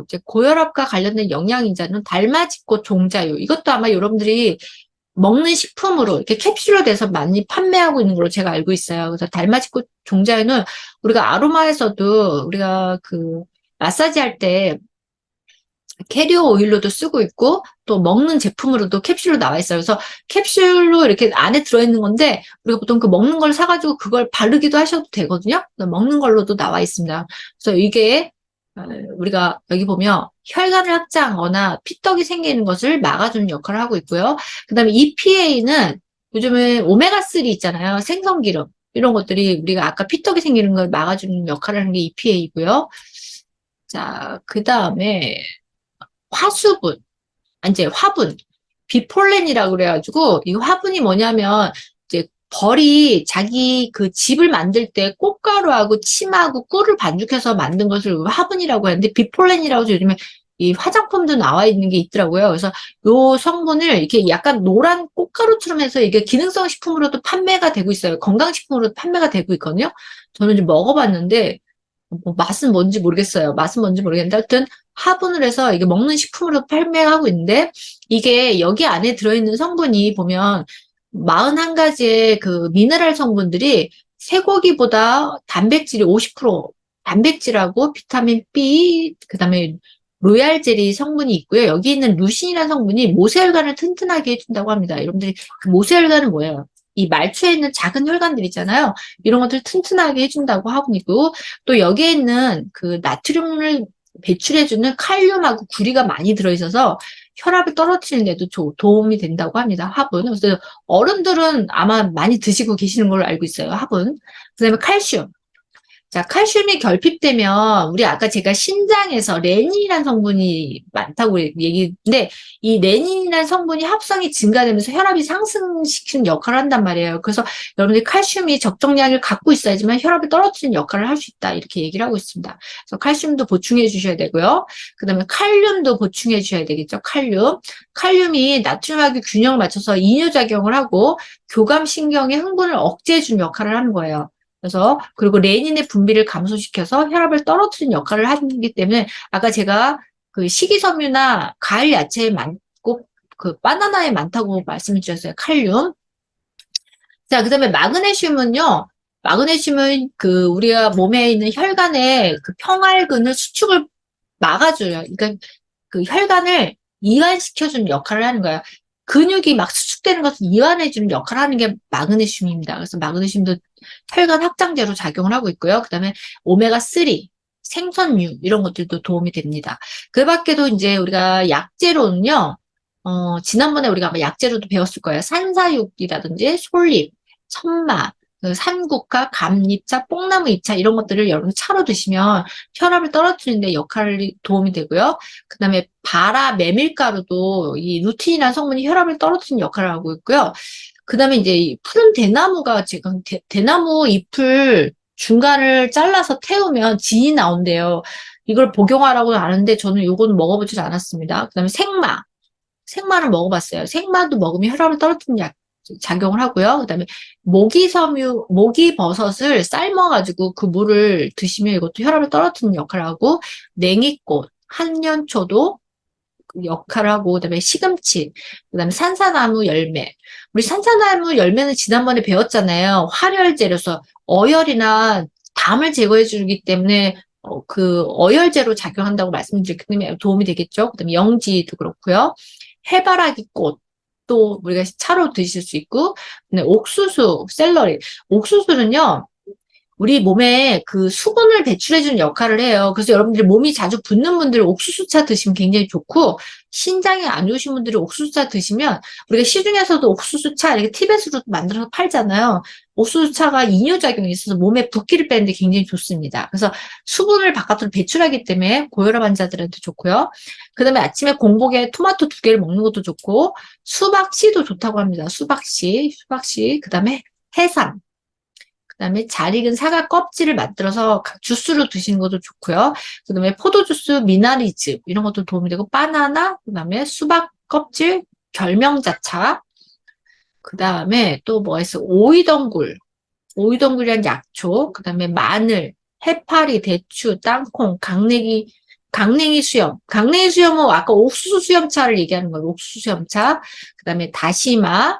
이제 고혈압과 관련된 영양인자는 달맞이꽃 종자유. 이것도 아마 여러분들이 먹는 식품으로 이렇게 캡슐로 돼서 많이 판매하고 있는 걸로 제가 알고 있어요. 그래서 달맞이꽃 종자유는 우리가 아로마에서도 우리가 그 마사지 할 때 캐리어 오일로도 쓰고 있고 또 먹는 제품으로도 캡슐로 나와 있어요. 그래서 캡슐로 이렇게 안에 들어있는 건데 우리가 보통 그 먹는 걸 사가지고 그걸 바르기도 하셔도 되거든요. 먹는 걸로도 나와 있습니다. 그래서 이게 우리가 여기 보면 혈관을 확장하거나 피떡이 생기는 것을 막아주는 역할을 하고 있고요. 그 다음에 EPA는 요즘은 오메가3 있잖아요. 생선기름. 이런 것들이 우리가 아까 피떡이 생기는 걸 막아주는 역할을 하는 게 EPA이고요. 자, 그 다음에 화수분, 이제 화분, 비폴렌이라고 그래가지고 이 화분이 뭐냐면 이제 벌이 자기 그 집을 만들 때 꽃가루하고 침하고 꿀을 반죽해서 만든 것을 화분이라고 하는데 비폴렌이라고 해서 요즘에 이 화장품도 나와 있는 게 있더라고요. 그래서 요 성분을 이렇게 약간 노란 꽃가루처럼 해서 이게 기능성 식품으로도 판매가 되고 있어요. 건강식품으로도 판매가 되고 있거든요. 저는 좀 먹어봤는데 뭐 맛은 뭔지 모르겠어요. 맛은 뭔지 모르겠는데 하여튼 화분을 해서 이게 먹는 식품으로 판매하고 있는데 이게 여기 안에 들어있는 성분이 보면 41가지의 그 미네랄 성분들이 쇠고기보다 단백질이 50% 단백질하고 비타민 B 그다음에 로얄 젤리 성분이 있고요. 여기 있는 루신이라는 성분이 모세혈관을 튼튼하게 해준다고 합니다. 여러분들이 그 모세혈관은 뭐예요? 이 말초에 있는 작은 혈관들 있잖아요. 이런 것들 튼튼하게 해준다고 하고 있고 또 여기에 있는 그 나트륨을 배출해주는 칼륨하고 구리가 많이 들어있어서 혈압을 떨어뜨리는 데도 도움이 된다고 합니다. 화분. 그래서 어른들은 아마 많이 드시고 계시는 걸로 알고 있어요. 화분. 그다음에 칼슘. 자, 칼슘이 결핍되면 우리 아까 제가 신장에서 레닌이라는 성분이 많다고 얘기했는데 이 레닌이라는 성분이 합성이 증가되면서 혈압이 상승시키는 역할을 한단 말이에요. 그래서 여러분들이 칼슘이 적정량을 갖고 있어야지만 혈압을 떨어뜨리는 역할을 할 수 있다 이렇게 얘기를 하고 있습니다. 그래서 칼슘도 보충해 주셔야 되고요. 그다음에 칼륨도 보충해 주셔야 되겠죠. 칼륨. 칼륨이 나트륨하고 균형을 맞춰서 이뇨작용을 하고 교감신경의 흥분을 억제해 주는 역할을 하는 거예요. 그래서 그리고 레닌의 분비를 감소시켜서 혈압을 떨어뜨리는 역할을 하기 때문에 아까 제가 그 식이섬유나 과일 야채에 많고 그 바나나에 많다고 말씀을 주셨어요. 칼륨. 자, 그다음에 마그네슘은요. 마그네슘은 그 우리가 몸에 있는 혈관의 그 평활근을 수축을 막아줘요. 그러니까 그 혈관을 이완시켜주는 역할을 하는 거예요. 근육이 막 수축되는 것을 이완해주는 역할을 하는 게 마그네슘입니다. 그래서 마그네슘도 혈관 확장제로 작용을 하고 있고요. 그 다음에 오메가3, 생선류 이런 것들도 도움이 됩니다. 그 밖에도 이제 우리가 약재로는요. 지난번에 우리가 아마 약재로도 배웠을 거예요. 산사육이라든지 솔잎, 천마, 그 삼국화, 감잎차, 뽕나무 잎차 이런 것들을 여러분 차로 드시면 혈압을 떨어뜨리는 데 역할이 도움이 되고요. 그 다음에 바라 메밀가루도 이 루틴이라는 성분이 혈압을 떨어뜨리는 역할을 하고 있고요. 그 다음에 이제 푸른 대나무가 지금 대나무 잎을 중간을 잘라서 태우면 진이 나온대요. 이걸 복용하라고 하는데 저는 요거는 먹어보질 않았습니다. 그 다음에 생마. 생마를 먹어봤어요. 생마도 먹으면 혈압을 떨어뜨리는 작용을 하고요. 그다음에 모기버섯을 삶아가지고 그 물을 드시면 이것도 혈압을 떨어뜨리는 역할을 하고 냉이꽃, 한년초도 그 역할을 하고 그다음에 시금치, 그다음에 산사나무 열매. 우리 산사나무 열매는 지난번에 배웠잖아요. 활혈제로서 어혈이나 담을 제거해 주기 때문에 그 어혈제로 작용한다고 말씀드렸기 때문에 도움이 되겠죠. 그다음에 영지도 그렇고요. 해바라기 꽃. 또 우리가 차로 드실 수 있고, 옥수수, 샐러리. 옥수수는요, 우리 몸에 그 수분을 배출해주는 역할을 해요. 그래서 여러분들이 몸이 자주 붓는 분들 옥수수차 드시면 굉장히 좋고, 신장이 안 좋으신 분들이 옥수수차 드시면, 우리가 시중에서도 옥수수차 이렇게 티벳으로 만들어서 팔잖아요. 옥수수차가 이뇨작용이 있어서 몸에 붓기를 빼는데 굉장히 좋습니다. 그래서 수분을 바깥으로 배출하기 때문에 고혈압 환자들한테 좋고요. 그 다음에 아침에 공복에 토마토 2개를 먹는 것도 좋고, 수박씨도 좋다고 합니다. 수박씨. 그 다음에 해삼. 그다음에 잘 익은 사과 껍질을 만들어서 주스로 드시는 것도 좋고요. 그다음에 포도주스, 미나리즙 이런 것도 도움이 되고 바나나, 그다음에 수박 껍질, 결명자차, 그다음에 또 뭐가 있어? 오이덩굴이란 약초, 그다음에 마늘, 해파리, 대추, 땅콩, 강냉이 수염. 강냉이 수염은 아까 옥수수 수염차를 얘기하는 거예요. 옥수수 수염차. 그 다음에 다시마,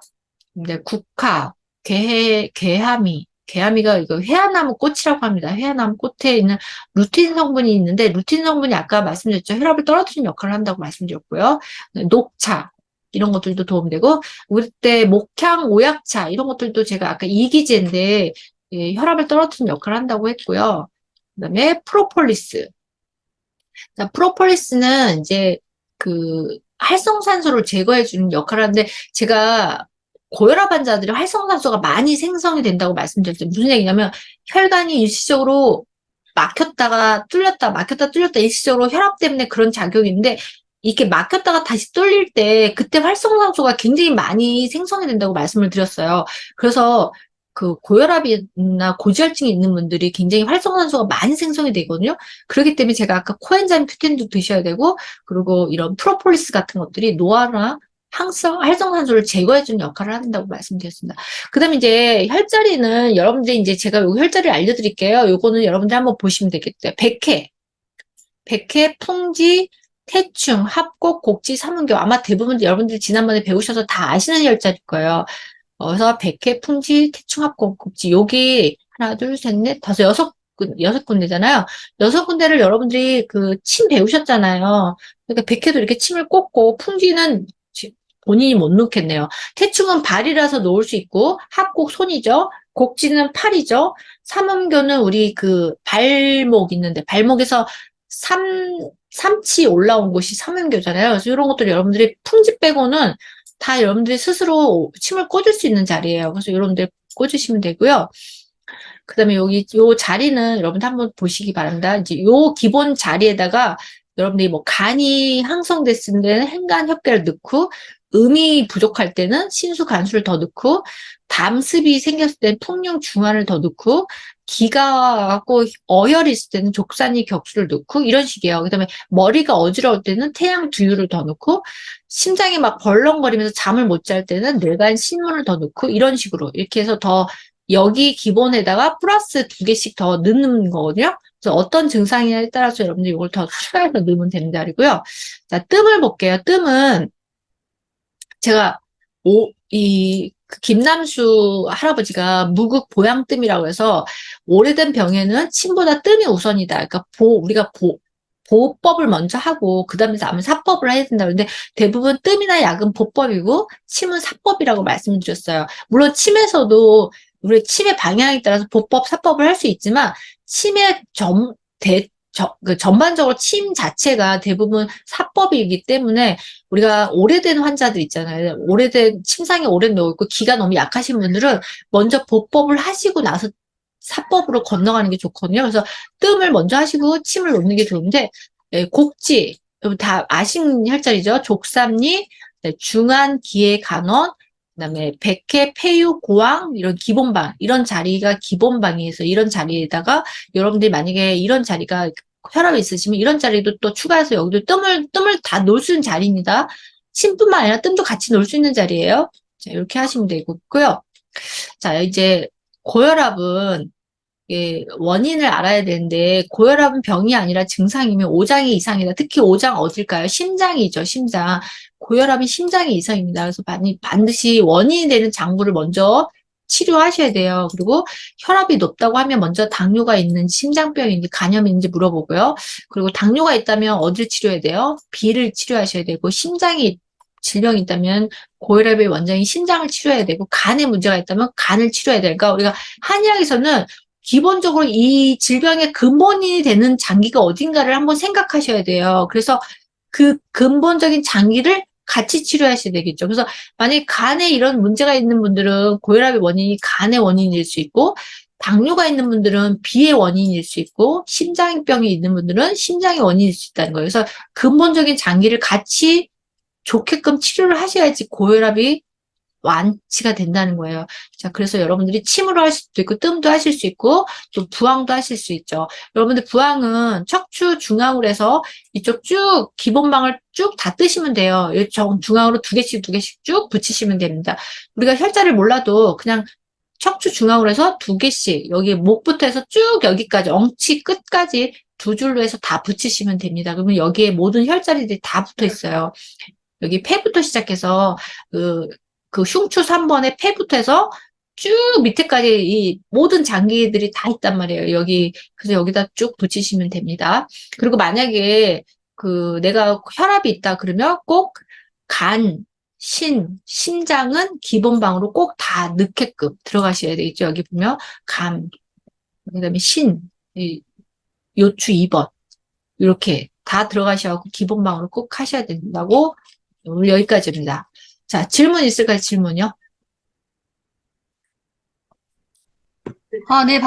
이제 국화, 괴하미. 괴하미가 이거 회화나무 꽃이라고 합니다. 회화나무 꽃에 있는 루틴 성분이 있는데, 루틴 성분이 아까 말씀드렸죠. 혈압을 떨어뜨리는 역할을 한다고 말씀드렸고요. 녹차. 이런 것들도 도움되고, 우리 때 목향, 오약차, 이런 것들도 제가 아까 이기제인데, 예, 혈압을 떨어뜨리는 역할을 한다고 했고요. 그 다음에 프로폴리스. 자, 프로폴리스는 이제 그 활성산소를 제거해주는 역할을 하는데 제가 고혈압 환자들이 활성산소가 많이 생성이 된다고 말씀드렸죠. 무슨 얘기냐면 혈관이 일시적으로 막혔다가 뚫렸다, 막혔다 뚫렸다 일시적으로 혈압 때문에 그런 작용인데 이렇게 막혔다가 다시 뚫릴 때 그때 활성산소가 굉장히 많이 생성이 된다고 말씀을 드렸어요. 그래서 그 고혈압이나 고지혈증이 있는 분들이 굉장히 활성산소가 많이 생성이 되거든요. 그렇기 때문에 제가 아까 코엔자임 큐텐도 드셔야 되고 그리고 이런 프로폴리스 같은 것들이 노화나 활성산소를 제거해주는 역할을 한다고 말씀드렸습니다. 그 다음에 이제 혈자리는 여러분들이 이제 제가 여기 혈자리를 알려드릴게요. 요거는 여러분들 한번 보시면 되겠죠. 백회, 풍지, 태충, 합곡, 곡지, 삼은교. 아마 대부분 여러분들이 지난번에 배우셔서 다 아시는 혈자리일 거예요. 그래서 백회, 풍지, 태충, 합곡, 곡지. 여기 하나, 둘, 셋, 넷, 다섯, 여섯 군데잖아요. 여섯 군데를 여러분들이 그 침 배우셨잖아요. 그러니까 백회도 이렇게 침을 꽂고 풍지는 본인이 못 놓겠네요. 태충은 발이라서 놓을 수 있고 합곡 손이죠. 곡지는 팔이죠. 삼음교는 우리 그 발목 있는데 발목에서 삼치 올라온 곳이 삼음교잖아요. 그래서 이런 것들 여러분들이 풍지 빼고는 다 여러분들이 스스로 침을 꽂을 수 있는 자리예요. 그래서 여러분들 꽂으시면 되고요. 그 다음에 여기 요 자리는 여러분들 한번 보시기 바랍니다. 이제 요 기본 자리에다가 여러분들이 뭐 간이 항성됐을 때는 행간 협계를 넣고 음이 부족할 때는 신수 간수를 더 넣고 담습이 생겼을 때는 풍룡 중화를 더 넣고 기가 갖고 어혈이 있을 때는 족산이 격수를 넣고 이런 식이에요. 그다음에 머리가 어지러울 때는 태양 두유를 더 넣고 심장이 막 벌렁거리면서 잠을 못 잘 때는 뇌간 신문을 더 넣고 이런 식으로 이렇게 해서 더 여기 기본에다가 플러스 2개씩 더 넣는 거거든요. 그래서 어떤 증상이냐에 따라서 여러분들 이걸 더 추가해서 넣으면 되는 자리고요. 자, 뜸을 볼게요. 뜸은 제가 그 김남수 할아버지가 무극 보양뜸이라고 해서 오래된 병에는 침보다 뜸이 우선이다. 그러니까 우리가 보법을 먼저 하고 그다음에 아마 사법을 해야 된다. 그런데 대부분 뜸이나 약은 보법이고 침은 사법이라고 말씀을 드렸어요. 물론 침에서도 우리 침의 방향에 따라서 보법, 사법을 할 수 있지만 침의 전반적으로 침 자체가 대부분 사법이기 때문에 우리가 오래된 환자들 있잖아요. 오래된 침상에 오래 누워 있고 기가 너무 약하신 분들은 먼저 보법을 하시고 나서 사법으로 건너가는 게 좋거든요. 그래서 뜸을 먼저 하시고 침을 놓는 게 좋은데 곡지 여러분 다 아시는 혈자리죠. 족삼리, 중안, 기해, 간원, 그다음에 백회, 폐유, 고왕 이런 기본방 이런 자리가 기본방이어서 이런 자리에다가 여러분들이 만약에 이런 자리가 혈압이 있으시면 이런 자리도 또 추가해서 여기도 뜸을 다 놓을 수 있는 자리입니다. 침뿐만 아니라 뜸도 같이 놓을 수 있는 자리예요. 자, 이렇게 하시면 되고요. 자, 이제 고혈압은 원인을 알아야 되는데 고혈압은 병이 아니라 증상이면 오장이 이상이다. 특히 오장 어딜까요? 심장이죠. 심장. 고혈압이 심장이 이상입니다. 그래서 반드시 원인이 되는 장부를 먼저 치료하셔야 돼요. 그리고 혈압이 높다고 하면 먼저 당뇨가 있는지 심장병인지 간염인지 물어보고요. 그리고 당뇨가 있다면 어디를 치료해야 돼요? 비를 치료하셔야 되고 심장이 질병이 있다면 고혈압의 원장인 심장을 치료해야 되고 간에 문제가 있다면 간을 치료해야 돼요. 그러니까 우리가 한의학에서는 기본적으로 이 질병의 근본이 되는 장기가 어딘가를 한번 생각하셔야 돼요. 그래서 그 근본적인 장기를 같이 치료하셔야 되겠죠. 그래서 만약에 간에 이런 문제가 있는 분들은 고혈압의 원인이 간의 원인일 수 있고 당뇨가 있는 분들은 비의 원인일 수 있고 심장병이 있는 분들은 심장의 원인일 수 있다는 거예요. 그래서 근본적인 장기를 같이 좋게끔 치료를 하셔야지 고혈압이 완치가 된다는 거예요. 자, 그래서 여러분들이 침으로 할 수도 있고, 뜸도 하실 수 있고, 또 부항도 하실 수 있죠. 여러분들 부항은 척추 중앙으로 해서 이쪽 쭉 기본방을 쭉 다 뜨시면 돼요. 중앙으로 두 개씩 쭉 붙이시면 됩니다. 우리가 혈자를 몰라도 그냥 척추 중앙으로 해서 두 개씩 여기 목부터 해서 쭉 여기까지 엉치 끝까지 두 줄로 해서 다 붙이시면 됩니다. 그러면 여기에 모든 혈자리들이 다 붙어 있어요. 여기 폐부터 시작해서 그 흉추 3번에 폐부터 해서 쭉 밑에까지 이 모든 장기들이 다 있단 말이에요. 여기 그래서 여기다 쭉 붙이시면 됩니다. 그리고 만약에 그 내가 혈압이 있다 그러면 꼭 간, 신장은 기본방으로 꼭 다 넣게끔 들어가셔야 되겠죠. 여기 보면 간, 그다음에 요추 2번 이렇게 다 들어가셔서 기본방으로 꼭 하셔야 된다고 오늘 여기까지입니다. 자, 질문 있을까요? 질문요? 네,